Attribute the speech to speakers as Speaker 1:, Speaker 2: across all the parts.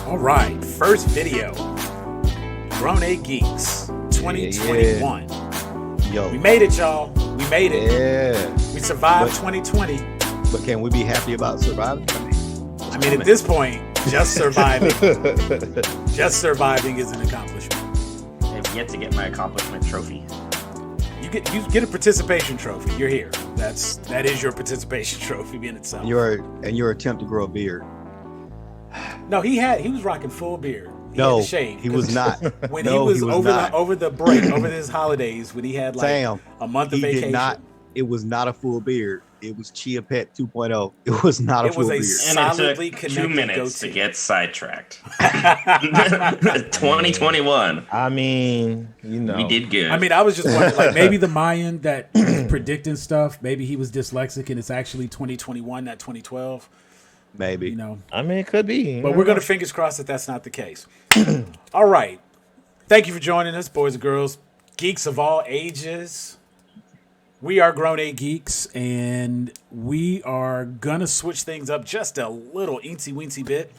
Speaker 1: All right, first video, Grown A Geeks 2021.
Speaker 2: Yo,
Speaker 1: We made it, y'all. We made it.
Speaker 2: yeah.
Speaker 1: We survived 2020.
Speaker 2: But can we be happy about surviving?
Speaker 1: I mean, at this point, just surviving, just surviving is an accomplishment.
Speaker 3: I've yet to get my accomplishment trophy.
Speaker 1: You get a participation trophy. You're here. That is your participation trophy in itself.
Speaker 2: Your attempt to grow a beard.
Speaker 1: No, he was rocking full beard. He had to shave,
Speaker 2: he was not.
Speaker 1: When
Speaker 2: No,
Speaker 1: he was
Speaker 2: not.
Speaker 1: over the break, over his holidays, when he had like
Speaker 2: Sam,
Speaker 1: a month of
Speaker 2: he
Speaker 1: vacation.
Speaker 2: did not. It was not a full beard. It was Chia Pet 2.0. It was not a full beard.
Speaker 1: And
Speaker 3: And it took 2 minutes to get sidetracked. 2021.
Speaker 4: I mean,
Speaker 3: We did good.
Speaker 1: I mean, I was just wondering, like, maybe the Mayan that was predicting stuff, maybe he was dyslexic and it's actually 2021, not 2012.
Speaker 2: Maybe.
Speaker 1: You know,
Speaker 4: I mean, it could be.
Speaker 1: but we're going to fingers crossed that that's not the case. All right. Thank you for joining us, boys and girls, geeks of all ages. We are Grown A Geeks, and we are going to switch things up just a little eensy-weensy bit.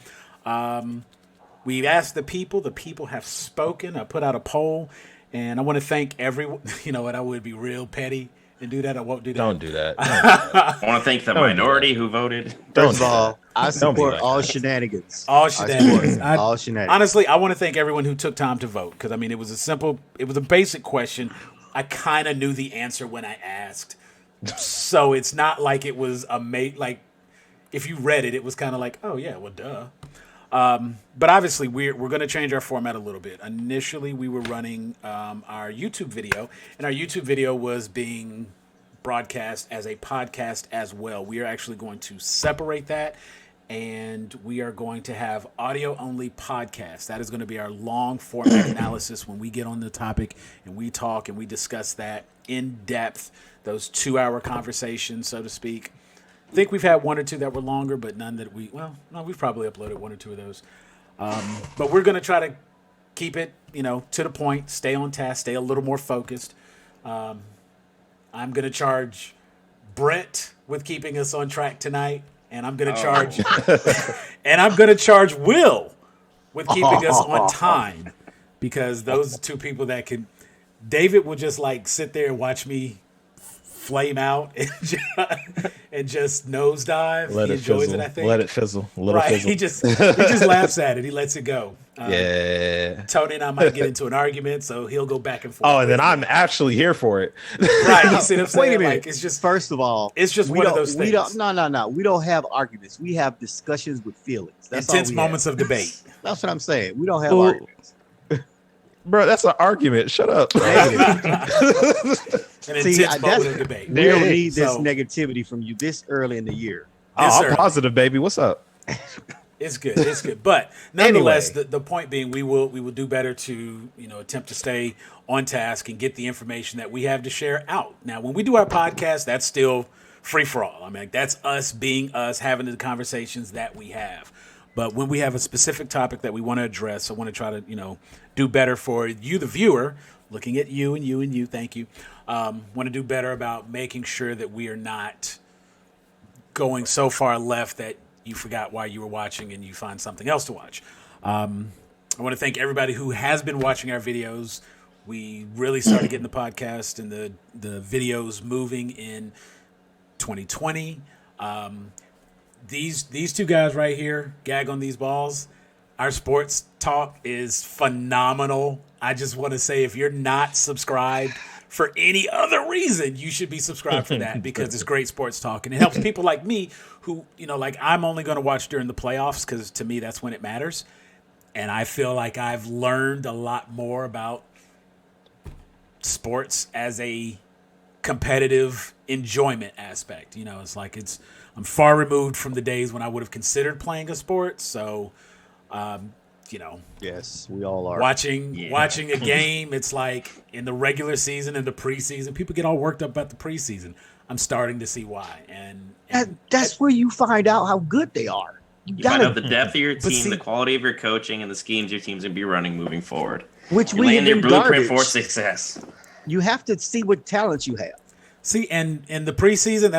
Speaker 1: We've asked the people have spoken. I put out a poll, and I want to thank everyone. You know what? I would be real petty and do that. I won't do that.
Speaker 4: Don't do that.
Speaker 3: I want to thank the minority who voted.
Speaker 2: First of all, I
Speaker 4: Don't be
Speaker 2: support
Speaker 4: like
Speaker 2: all
Speaker 4: that.
Speaker 2: shenanigans.
Speaker 1: All shenanigans.
Speaker 2: All shenanigans.
Speaker 1: Honestly, I want to thank everyone who took time to vote, because I mean, it was a basic question. I kind of knew the answer when I asked, so it's not like it was like if you read it, it was kind of like, oh yeah, well duh. But obviously, we're going to change our format a little bit. Initially, we were running our YouTube video, and our YouTube video was being broadcast as a podcast as well. We are actually going to separate that, and we are going to have audio-only podcasts. That is going to be our long format analysis when we get on the topic and we talk and we discuss that in depth, those 2-hour conversations, so to speak. I think we've had one or two that were longer, but none that we've probably uploaded one or two of those. But we're going to try to keep it, to the point, stay on task, stay a little more focused. I'm going to charge Brent with keeping us on track tonight, and I'm going to charge Will with keeping us on time, because those are two people that can. David will just like sit there and watch me flame out and just nosedive.
Speaker 4: Let
Speaker 1: He
Speaker 4: it
Speaker 1: enjoys
Speaker 4: fizzle.
Speaker 1: it, I think.
Speaker 4: Let it fizzle.
Speaker 1: Right. He just laughs at it. He lets it go.
Speaker 4: Yeah.
Speaker 1: Tony and I might get into an argument, so he'll go back and forth.
Speaker 4: Oh, and then I'm actually here for it.
Speaker 1: right. You see what I'm saying?
Speaker 2: Wait a minute.
Speaker 1: Like, it's just
Speaker 2: First of all,
Speaker 1: it's just one of those things.
Speaker 2: No. We don't have arguments. We have discussions with feelings. That's
Speaker 1: intense
Speaker 2: all we
Speaker 1: moments
Speaker 2: have.
Speaker 1: of debate.
Speaker 2: That's what I'm saying. We don't have
Speaker 4: Well,
Speaker 2: arguments.
Speaker 4: Bro, that's an argument. Shut up.
Speaker 1: An
Speaker 2: See,
Speaker 1: intense moment of debate.
Speaker 2: We don't need this
Speaker 1: So-
Speaker 2: negativity from you this early in the year.
Speaker 1: Yes,
Speaker 4: Oh,
Speaker 1: sir.
Speaker 4: I'm positive, baby. What's up?
Speaker 1: It's good. It's good. But nonetheless,
Speaker 4: Anyway.
Speaker 1: the point being, we will do better to attempt to stay on task and get the information that we have to share out. Now, when we do our podcast, that's still free for all. I mean, that's us being us, having the conversations that we have. But when we have a specific topic that we want to address, I want to try to do better for you, the viewer. Looking at you and you and you. Thank you. Want to do better about making sure that we are not going so far left that you forgot why you were watching and you find something else to watch. I want to thank everybody who has been watching our videos. We really started getting the podcast and the videos moving in 2020. These two guys right here, gag on these balls. Our sports talk is phenomenal. I just want to say, if you're not subscribed for any other reason, you should be subscribed for that, because it's great sports talk. And it helps people like me who, like I'm only going to watch during the playoffs, because to me, that's when it matters. And I feel like I've learned a lot more about sports as a competitive enjoyment aspect. You know, it's like I'm far removed from the days when I would have considered playing a sport. So, you know,
Speaker 2: Yes, we all are.
Speaker 1: watching a game, it's like in the regular season and the preseason, people get all worked up about the preseason. I'm starting to see why, and
Speaker 2: that's where you find out how good they are.
Speaker 3: You find out the depth of your team, the quality of your coaching, and the schemes your team's gonna be running moving forward.
Speaker 2: Which
Speaker 3: You're
Speaker 2: we
Speaker 3: laying your blueprint
Speaker 2: garbage.
Speaker 3: for success.
Speaker 2: You have to see what talents you have.
Speaker 1: See, and in the preseason,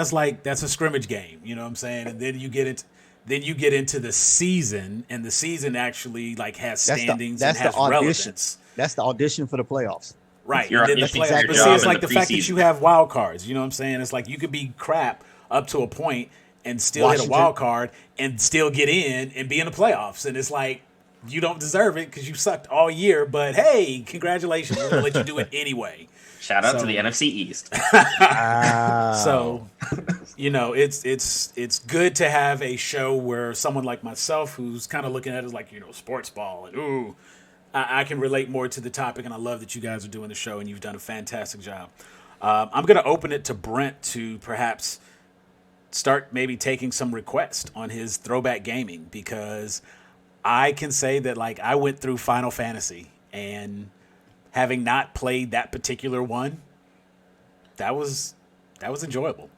Speaker 1: that's a scrimmage game. You know what I'm saying? And then you get into the season, and the season actually like has standings and has relevance.
Speaker 2: That's the audition for the playoffs.
Speaker 1: Right.
Speaker 3: You're,
Speaker 1: and then
Speaker 3: that's
Speaker 1: but see, it's like the fact that you have wild cards. You know what I'm saying? It's like you could be crap up to a point and still hit a wild card and still get in and be in the playoffs. And it's like you don't deserve it because you sucked all year. But hey, congratulations! We're gonna let you do it anyway.
Speaker 3: Shout out to the NFC East.
Speaker 1: So, you know, it's good to have a show where someone like myself, who's kind of looking at it as like, you know, sports ball, and I can relate more to the topic, and I love that you guys are doing the show, and you've done a fantastic job. I'm going to open it to Brent to perhaps start maybe taking some requests on his throwback gaming, because I can say that, like, I went through Final Fantasy, and having not played that particular one, that was enjoyable.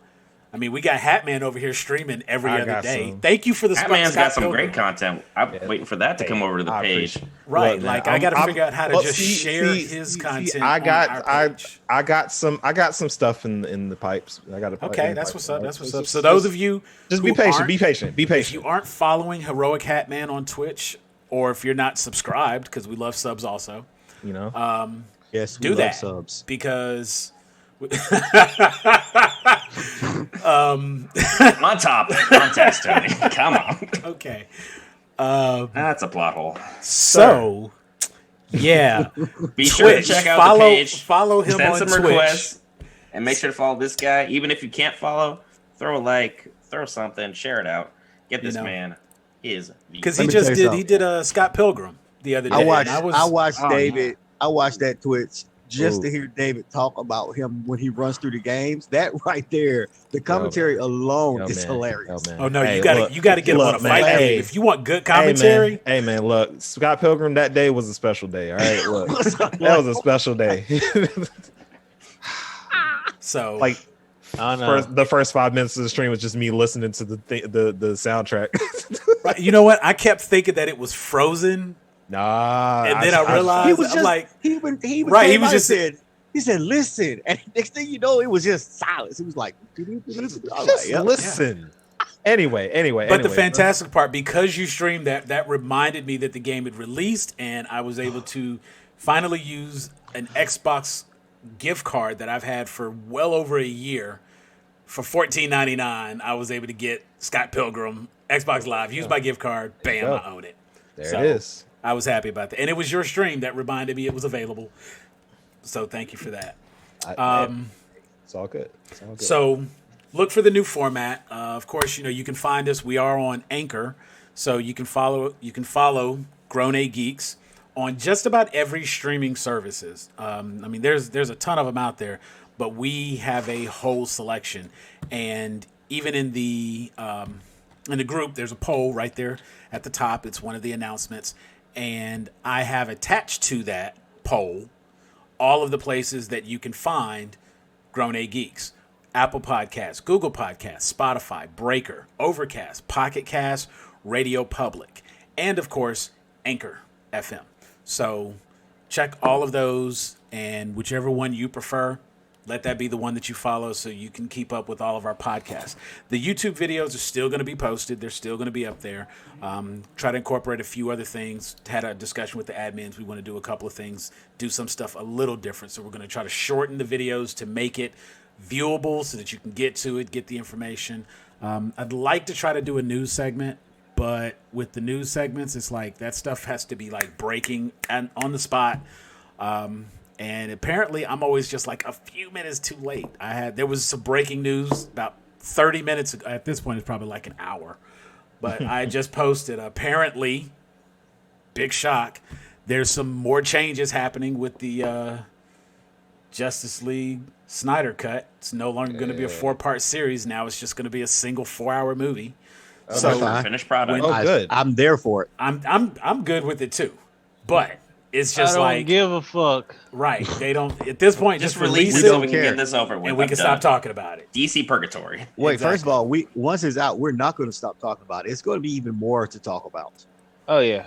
Speaker 1: I mean, we got Hatman over here streaming every other day. Thank you for the
Speaker 3: Hatman's got some great content. I'm waiting for that to come over to the page.
Speaker 1: Right,
Speaker 4: Look,
Speaker 1: like
Speaker 4: man,
Speaker 1: I got to figure out how to share his content.
Speaker 4: I
Speaker 1: I
Speaker 4: got some stuff in the pipes. I got
Speaker 1: okay. That's what's up. That's what's up. So those of you
Speaker 4: just be patient. Be patient.
Speaker 1: If you aren't following Heroic Hatman on Twitch, or if you're not subscribed, because we love subs also.
Speaker 4: You know,
Speaker 2: yes,
Speaker 1: do
Speaker 2: love
Speaker 1: that
Speaker 2: subs
Speaker 1: because.
Speaker 3: On top context, Tony. Come on.
Speaker 1: Okay.
Speaker 3: That's a plot hole.
Speaker 1: So, yeah.
Speaker 3: Be sure to check out the page.
Speaker 1: Follow him
Speaker 3: send
Speaker 1: on
Speaker 3: some
Speaker 1: Twitch.
Speaker 3: requests, and make sure to follow this guy. Even if you can't follow, throw a like, throw something, share it out. Get this man his
Speaker 1: because he did a Scott Pilgrim the other day.
Speaker 2: I watched David. I watched that Twitch just to hear David talk about him when he runs through the games. That right there, the commentary alone is hilarious.
Speaker 1: Oh no, you gotta get him on a fight game if you want good commentary.
Speaker 4: Hey man, look, Scott Pilgrim, that day was a special day. All right, look, that was a special day.
Speaker 1: So
Speaker 4: like. The first 5 minutes of the stream was just me listening to the soundtrack.
Speaker 1: Right, you know what? I kept thinking that it was Frozen.
Speaker 4: Nah,
Speaker 1: and then I realized
Speaker 2: he was just,
Speaker 1: like
Speaker 2: he said, listen, and next thing you know, it was just silence. It was like,
Speaker 4: listen. Anyway,
Speaker 1: but the fantastic part, because you streamed that reminded me that the game had released, and I was able to finally use an Xbox gift card that I've had for well over a year. For $14.99, I was able to get Scott Pilgrim Xbox Live. Use my gift card. Bam, I own it.
Speaker 4: There it is.
Speaker 1: I was happy about that. And it was your stream that reminded me it was available. So thank you for that.
Speaker 4: It's all good.
Speaker 1: So look for the new format. Of course, you can find us. We are on Anchor. So you can follow Grown A Geeks on just about every streaming services. I mean, there's a ton of them out there, but we have a whole selection. And even in the group, there's a poll right there at the top. It's one of the announcements. And I have attached to that poll all of the places that you can find Grown A Geeks. Apple Podcasts, Google Podcasts, Spotify, Breaker, Overcast, Pocket Cast, Radio Public, and of course, Anchor FM. So check all of those, and whichever one you prefer, let that be the one that you follow so you can keep up with all of our podcasts. The YouTube videos are still going to be posted. They're still going to be up there. Try to incorporate a few other things. Had a discussion with the admins. We want to do a couple of things, do some stuff a little different. So we're going to try to shorten the videos to make it viewable so that you can get to it, get the information. I'd like to try to do a news segment, but with the news segments, it's like that stuff has to be like breaking and on the spot. And apparently I'm always just like a few minutes too late. There was some breaking news about 30 minutes ago. At this point, it's probably like an hour. But I just posted, apparently, big shock, there's some more changes happening with the Justice League Snyder Cut. It's no longer going to be a 4-part series. Now it's just going to be a single 4-hour movie.
Speaker 2: So
Speaker 3: finished product.
Speaker 4: Good.
Speaker 2: I'm there for it.
Speaker 1: I'm good with it too, but it's just
Speaker 5: I don't give a fuck.
Speaker 1: Right. They don't at this point
Speaker 3: Just
Speaker 1: just
Speaker 3: release it
Speaker 1: it
Speaker 3: so we can get this over with.
Speaker 1: and we can stop talking about it.
Speaker 3: DC Purgatory.
Speaker 2: Wait,
Speaker 1: Exactly.
Speaker 2: first of all, once it's out, we're not going to stop talking about it. It's going to be even more to talk about.
Speaker 5: Oh yeah,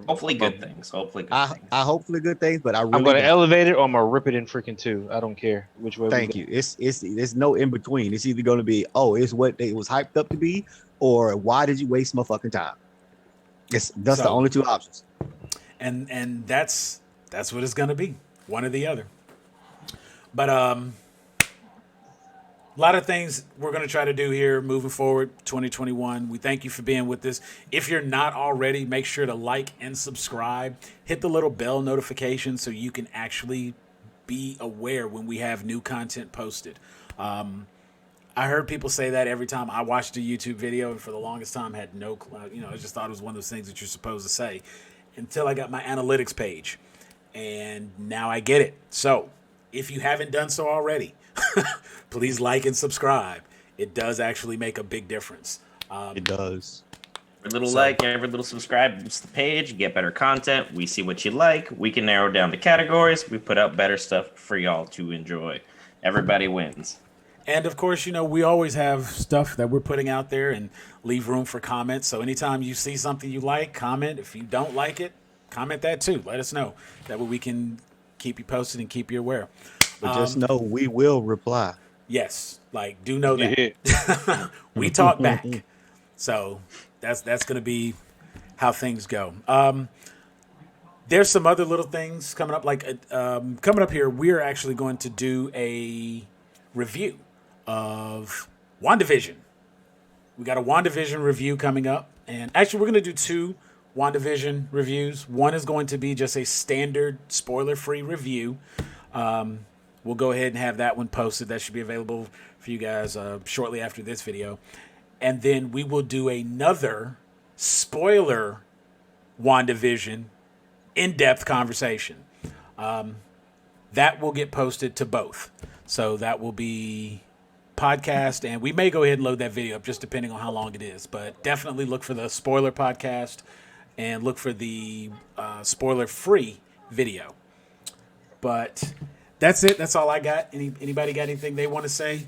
Speaker 3: Hopefully good things. Hopefully good things.
Speaker 2: I hopefully good things, but
Speaker 5: I'm gonna elevate it or I'm gonna rip it in freaking two. I don't care which way.
Speaker 2: Thank you. It's no in between. It's either going to be it's what it was hyped up to be, or why did you waste my fucking time? That's the only two options.
Speaker 1: And that's what it's gonna be, one or the other. But a lot of things we're going to try to do here moving forward, 2021. We thank you for being with us. If you're not already, make sure to like and subscribe. Hit the little bell notification so you can actually be aware when we have new content posted. I heard people say that every time I watched a YouTube video, and for the longest time had no clue. I just thought it was one of those things that you're supposed to say until I got my analytics page. And now I get it. So if you haven't done so already, please like and subscribe. It does actually make a big difference.
Speaker 2: It does.
Speaker 3: Every little like, every little subscribe boosts the page. You get better content. We see what you like. We can narrow down the categories. We put out better stuff for y'all to enjoy. Everybody wins.
Speaker 1: And of course, we always have stuff that we're putting out there and leave room for comments. So anytime you see something you like, comment. If you don't like it, comment that too. Let us know. That way we can keep you posted and keep you aware.
Speaker 2: But just know we will reply.
Speaker 1: Yes, do know that. We talk back. So that's going to be how things go. There's some other little things coming up. Coming up here, we're actually going to do a review of WandaVision. We got a WandaVision review coming up. And actually, we're going to do 2 WandaVision reviews. One is going to be just a standard spoiler-free review. We'll go ahead and have that one posted. That should be available for you guys shortly after this video. And then we will do another spoiler WandaVision in-depth conversation. That will get posted to both. So that will be podcast, and we may go ahead and load that video up just depending on how long it is. But definitely look for the spoiler podcast and look for the spoiler-free video. But that's it. That's all I got. Anybody got anything they want to say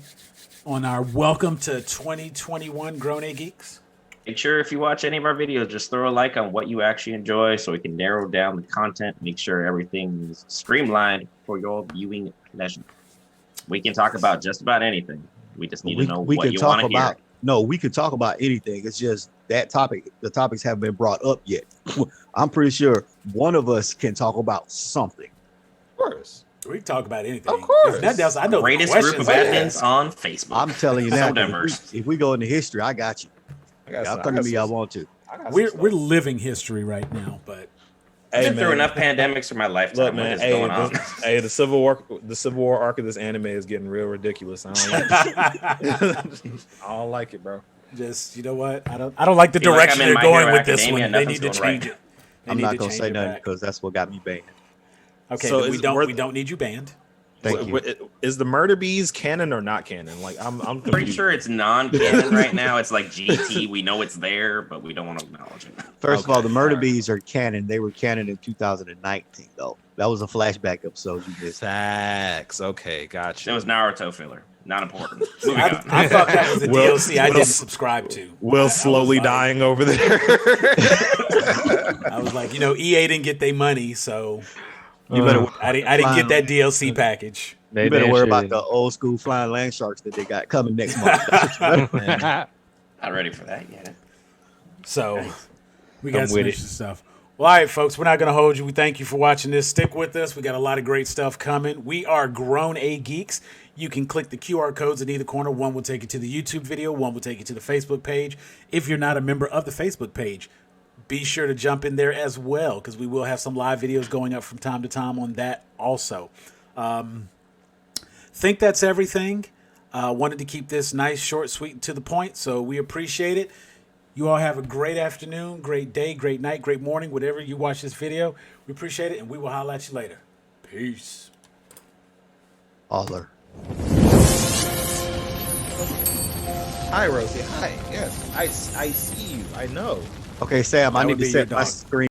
Speaker 1: on our welcome to 2021 Grown A Geeks?
Speaker 3: Make sure if you watch any of our videos, just throw a like on what you actually enjoy so we can narrow down the content, make sure everything is streamlined for your viewing pleasure. We can talk about just about anything. We just need to know what you want to hear.
Speaker 2: No, we can talk about anything. It's just that topic. The topics haven't been brought up yet. I'm pretty sure one of us can talk about something.
Speaker 4: Of course.
Speaker 1: We can talk about anything.
Speaker 4: Of course.
Speaker 1: If nothing else, I know the
Speaker 3: Greatest group of
Speaker 1: questions.
Speaker 3: admins on Facebook.
Speaker 2: I'm telling you
Speaker 3: So
Speaker 2: now.
Speaker 3: diverse.
Speaker 2: If we go into history, I got you. Y'all come to me, I want to.
Speaker 1: We're living history right now, but
Speaker 3: I've been through enough pandemics for my lifetime.
Speaker 4: Look, man,
Speaker 3: what is going on?
Speaker 4: the Civil War arc of this anime is getting real ridiculous. I don't like it. I don't like it, bro.
Speaker 1: just you know what? I don't like the
Speaker 3: Feel like
Speaker 1: direction
Speaker 3: I'm in
Speaker 1: they're
Speaker 3: My
Speaker 1: going
Speaker 3: Hero
Speaker 1: with this
Speaker 3: Academia,
Speaker 1: one. They
Speaker 3: nothing's
Speaker 1: need to
Speaker 3: going
Speaker 1: change
Speaker 3: right.
Speaker 1: it. They
Speaker 2: I'm
Speaker 1: need
Speaker 2: not
Speaker 1: to
Speaker 2: gonna
Speaker 1: change
Speaker 2: say
Speaker 1: it
Speaker 2: nothing
Speaker 1: back.
Speaker 2: because that's what got me banned.
Speaker 1: Okay,
Speaker 4: So
Speaker 1: then we
Speaker 4: is
Speaker 1: don't need you banned.
Speaker 2: Thank you.
Speaker 4: Is the Murder Bees canon or not canon? Like I'm
Speaker 3: Pretty
Speaker 4: confused.
Speaker 3: sure it's non-canon right now. It's like GT. We know it's there, but we don't want to acknowledge it.
Speaker 2: First of all,
Speaker 4: Okay,
Speaker 2: the Murder
Speaker 4: alright.
Speaker 2: Bees are canon. They were canon in 2019, though. That was a flashback episode you missed.
Speaker 4: Facts. Okay, gotcha.
Speaker 3: It was Naruto filler. Not important. Moving on.
Speaker 1: I thought that was the
Speaker 4: Will-
Speaker 1: DLC I
Speaker 4: Will-
Speaker 1: didn't subscribe to.
Speaker 4: Will
Speaker 1: I
Speaker 4: slowly
Speaker 1: was like-
Speaker 4: dying over there.
Speaker 1: I was like, EA didn't get their money, so
Speaker 2: You better.
Speaker 1: I didn't get that DLC package.
Speaker 2: You better worry about the old school flying land sharks that they got coming next month. That's what you better-
Speaker 3: Not ready for that yet.
Speaker 1: So we got
Speaker 5: I'm
Speaker 1: some
Speaker 5: with
Speaker 1: interesting stuff. Well, all right, folks, we're not going to hold you. We thank you for watching this. Stick with us. We got a lot of great stuff coming. We are Grown A Geeks. You can click the QR codes in either corner. One will take you to the YouTube video. One will take you to the Facebook page. If you're not a member of the Facebook page, be sure to jump in there as well, because we will have some live videos going up from time to time on that also. Think that's everything. Wanted to keep this nice, short, sweet, and to the point, so we appreciate it. You all have a great afternoon, great day, great night, great morning, whatever you watch this video. We appreciate it, and we will holler at you later. Peace.
Speaker 2: Holler.
Speaker 4: Hi, Rosie. Hi. Yes, I see you. I know.
Speaker 2: Okay, Sam, I
Speaker 1: That
Speaker 2: need
Speaker 1: would
Speaker 2: to
Speaker 1: be your
Speaker 2: set my
Speaker 1: dog.
Speaker 2: screen.